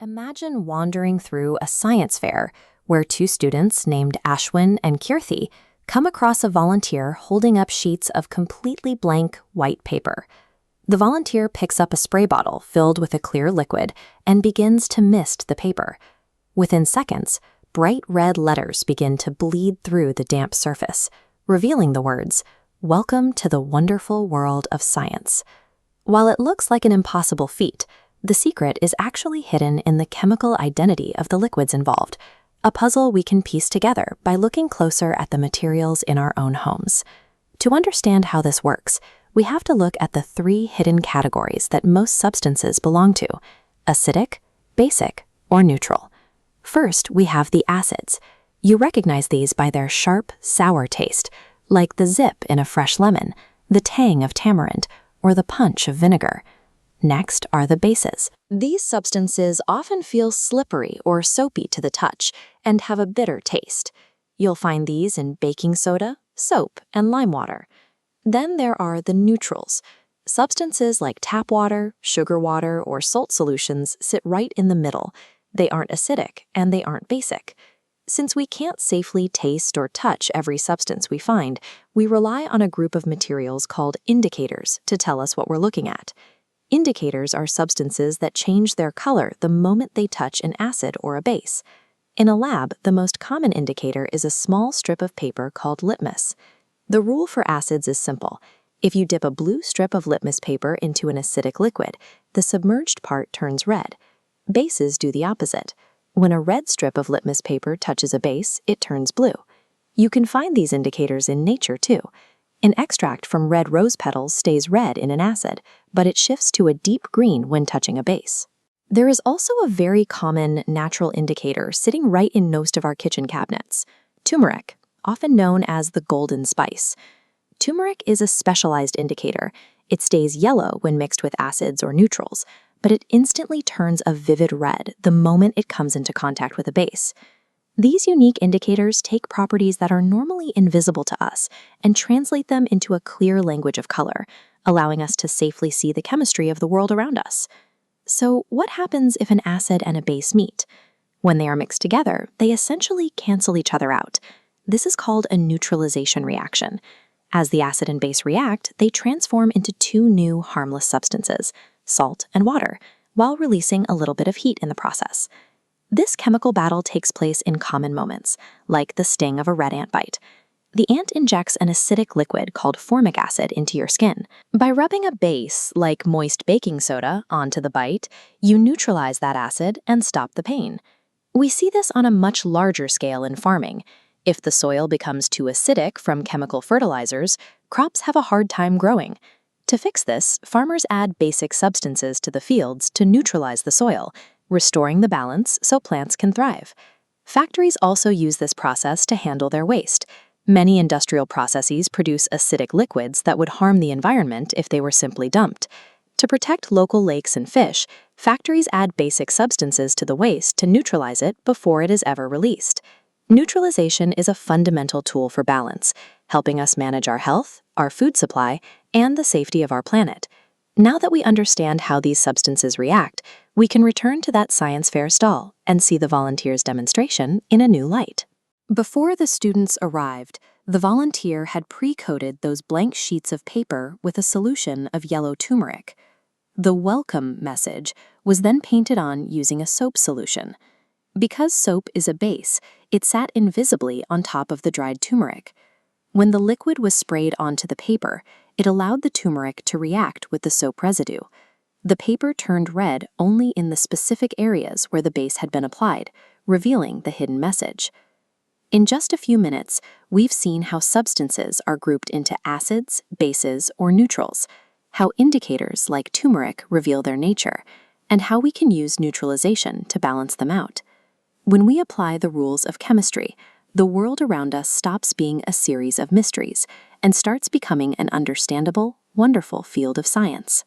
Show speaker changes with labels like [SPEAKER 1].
[SPEAKER 1] Imagine wandering through a science fair where two students named Ashwin and Kirthi come across a volunteer holding up sheets of completely blank white paper. The volunteer picks up a spray bottle filled with a clear liquid and begins to mist the paper. Within seconds, bright red letters begin to bleed through the damp surface, revealing the words, "Welcome to the wonderful world of science." While it looks like an impossible feat, the secret is actually hidden in the chemical identity of the liquids involved, a puzzle we can piece together by looking closer at the materials in our own homes. To understand how this works, we have to look at the three hidden categories that most substances belong to: acidic, basic, or neutral. First, we have the acids. You recognize these by their sharp, sour taste, like the zip in a fresh lemon, the tang of tamarind, or the punch of vinegar. Next are the bases. These substances often feel slippery or soapy to the touch and have a bitter taste. You'll find these in baking soda, soap, and lime water. Then there are the neutrals. Substances like tap water, sugar water, or salt solutions sit right in the middle. They aren't acidic and they aren't basic. Since we can't safely taste or touch every substance we find, we rely on a group of materials called indicators to tell us what we're looking at. Indicators are substances that change their color the moment they touch an acid or a base. In a lab, the most common indicator is a small strip of paper called litmus. The rule for acids is simple. If you dip a blue strip of litmus paper into an acidic liquid, the submerged part turns red. Bases do the opposite. When a red strip of litmus paper touches a base, it turns blue. You can find these indicators in nature too. An extract from red rose petals stays red in an acid, but it shifts to a deep green when touching a base. There is also a very common natural indicator sitting right in most of our kitchen cabinets: turmeric, often known as the golden spice. Turmeric is a specialized indicator. It stays yellow when mixed with acids or neutrals, but it instantly turns a vivid red the moment it comes into contact with a base. These unique indicators take properties that are normally invisible to us and translate them into a clear language of color, allowing us to safely see the chemistry of the world around us. So, what happens if an acid and a base meet? When they are mixed together, they essentially cancel each other out. This is called a neutralization reaction. As the acid and base react, they transform into two new harmless substances, salt and water, while releasing a little bit of heat in the process. This chemical battle takes place in common moments, like the sting of a red ant bite. The ant injects an acidic liquid called formic acid into your skin. By rubbing a base, like moist baking soda, onto the bite, you neutralize that acid and stop the pain. We see this on a much larger scale in farming. If the soil becomes too acidic from chemical fertilizers, crops have a hard time growing. To fix this, farmers add basic substances to the fields to neutralize the soil, restoring the balance so plants can thrive. Factories also use this process to handle their waste. Many industrial processes produce acidic liquids that would harm the environment if they were simply dumped. To protect local lakes and fish, factories add basic substances to the waste to neutralize it before it is ever released. Neutralization is a fundamental tool for balance, helping us manage our health, our food supply, and the safety of our planet. Now that we understand how these substances react, we can return to that science fair stall and see the volunteers' demonstration in a new light. Before the students arrived, the volunteer had pre-coated those blank sheets of paper with a solution of yellow turmeric. The welcome message was then painted on using a soap solution. Because soap is a base, it sat invisibly on top of the dried turmeric. When the liquid was sprayed onto the paper, it allowed the turmeric to react with the soap residue. The paper turned red only in the specific areas where the base had been applied, revealing the hidden message. In just a few minutes, we've seen how substances are grouped into acids, bases, or neutrals, how indicators like turmeric reveal their nature, and how we can use neutralization to balance them out. When we apply the rules of chemistry, the world around us stops being a series of mysteries and starts becoming an understandable, wonderful field of science.